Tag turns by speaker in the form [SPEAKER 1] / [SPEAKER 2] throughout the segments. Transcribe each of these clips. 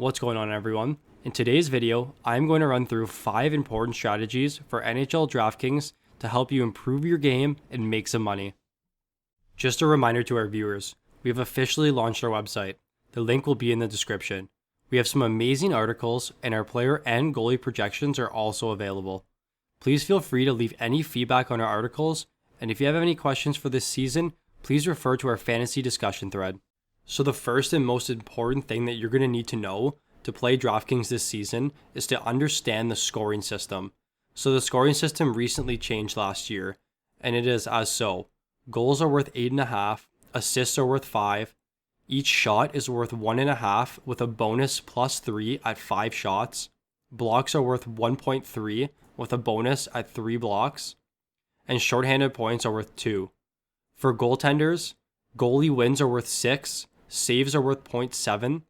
[SPEAKER 1] What's going on, everyone? In today's video, I'm going to run through 5 important strategies for NHL DraftKings to help you improve your game and make some money. Just a reminder to our viewers, we have officially launched our website. The link will be in the description. We have some amazing articles, and our player and goalie projections are also available. Please feel free to leave any feedback on our articles, and if you have any questions for this season, please refer to our fantasy discussion thread. So the first and most important thing that you're going to need to know to play DraftKings this season is to understand the scoring system. So the scoring system recently changed last year, and it is as so. Goals are worth 8.5, assists are worth 5, each shot is worth 1.5 with a bonus plus 3 at 5 shots, blocks are worth 1.3 with a bonus at 3 blocks, and shorthanded points are worth 2. For goaltenders, goalie wins are worth 6, saves are worth 0.7,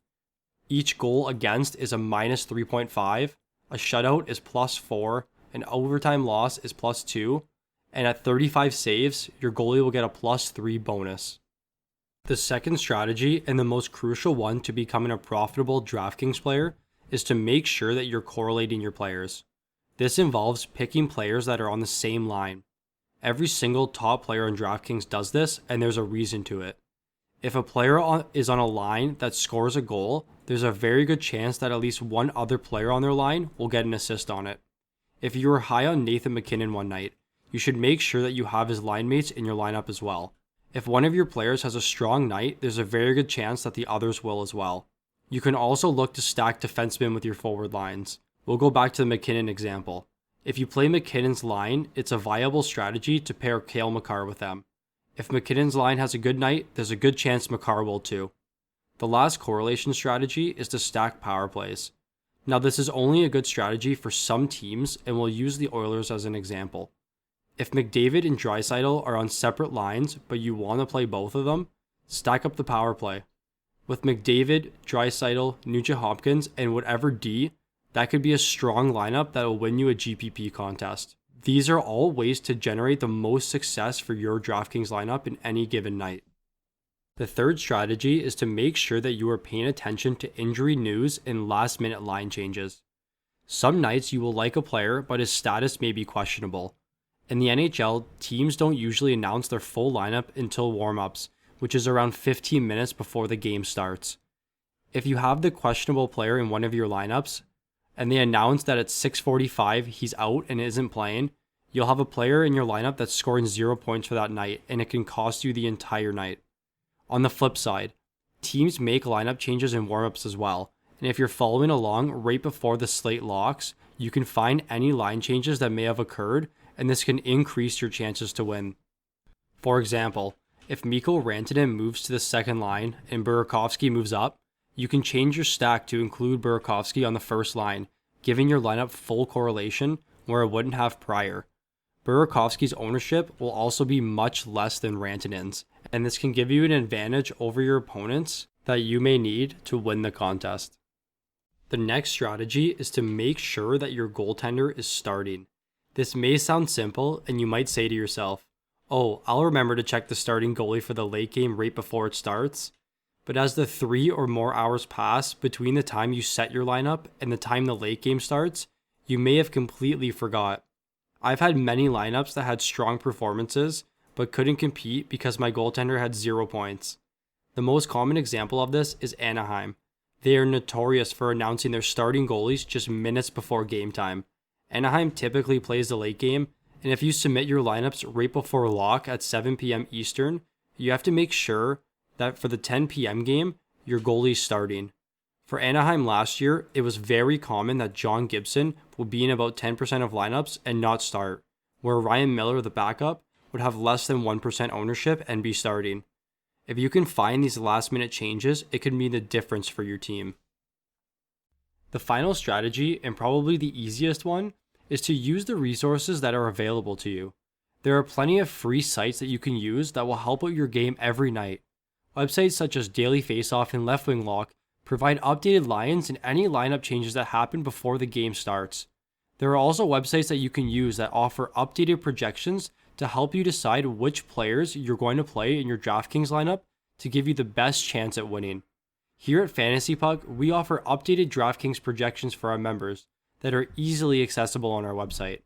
[SPEAKER 1] each goal against is a minus 3.5, a shutout is plus 4, an overtime loss is plus 2, and at 35 saves, your goalie will get a plus 3 bonus. The second strategy, and the most crucial one to becoming a profitable DraftKings player, is to make sure that you're correlating your players. This involves picking players that are on the same line. Every single top player in DraftKings does this, and there's a reason to it. If a player is on a line that scores a goal, there's a very good chance that at least one other player on their line will get an assist on it. If you were high on Nathan MacKinnon one night, you should make sure that you have his line mates in your lineup as well. If one of your players has a strong night, there's a very good chance that the others will as well. You can also look to stack defensemen with your forward lines. We'll go back to the MacKinnon example. If you play MacKinnon's line, it's a viable strategy to pair Cale Makar with them. If MacKinnon's line has a good night, there's a good chance Makar will too. The last correlation strategy is to stack power plays. Now this is only a good strategy for some teams, and we'll use the Oilers as an example. If McDavid and Draisaitl are on separate lines, but you want to play both of them, stack up the power play. With McDavid, Draisaitl, Nugent Hopkins, and whatever D, that could be a strong lineup that will win you a GPP contest. These are all ways to generate the most success for your DraftKings lineup in any given night. The third strategy is to make sure that you are paying attention to injury news and last-minute line changes. Some nights you will like a player, but his status may be questionable. In the NHL, teams don't usually announce their full lineup until warm-ups, which is around 15 minutes before the game starts. If you have the questionable player in one of your lineups, and they announce that at 6:45 he's out and isn't playing, you'll have a player in your lineup that's scoring 0 points for that night, and it can cost you the entire night. On the flip side, teams make lineup changes in warmups as well, and if you're following along right before the slate locks, you can find any line changes that may have occurred, and this can increase your chances to win. For example, if Mikko Rantanen moves to the second line and Burakovsky moves up, you can change your stack to include Burakovsky on the first line, giving your lineup full correlation where it wouldn't have prior. Burakovsky's ownership will also be much less than Rantanen's, and this can give you an advantage over your opponents that you may need to win the contest. The next strategy is to make sure that your goaltender is starting. This may sound simple, and you might say to yourself, "Oh, I'll remember to check the starting goalie for the late game right before it starts." But as the 3 or more hours pass between the time you set your lineup and the time the late game starts, you may have completely forgot. I've had many lineups that had strong performances, but couldn't compete because my goaltender had 0 points. The most common example of this is Anaheim. They are notorious for announcing their starting goalies just minutes before game time. Anaheim typically plays the late game, and if you submit your lineups right before lock at 7 p.m. Eastern, you have to make sure that for the 10 p.m. game, your goalie is starting. For Anaheim last year, it was very common that John Gibson would be in about 10% of lineups and not start, where Ryan Miller, the backup, would have less than 1% ownership and be starting. If you can find these last-minute changes, it could mean the difference for your team. The final strategy, and probably the easiest one, is to use the resources that are available to you. There are plenty of free sites that you can use that will help out your game every night. Websites such as Daily Faceoff and Left Wing Lock provide updated lines and any lineup changes that happen before the game starts. There are also websites that you can use that offer updated projections to help you decide which players you're going to play in your DraftKings lineup to give you the best chance at winning. Here at Fantasy Puck, we offer updated DraftKings projections for our members that are easily accessible on our website.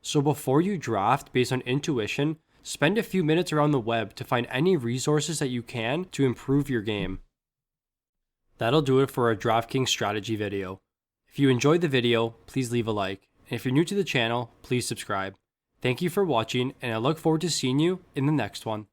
[SPEAKER 1] So before you draft based on intuition, spend a few minutes around the web to find any resources that you can to improve your game. That'll do it for our DraftKings strategy video. If you enjoyed the video, please leave a like. And if you're new to the channel, please subscribe. Thank you for watching, and I look forward to seeing you in the next one.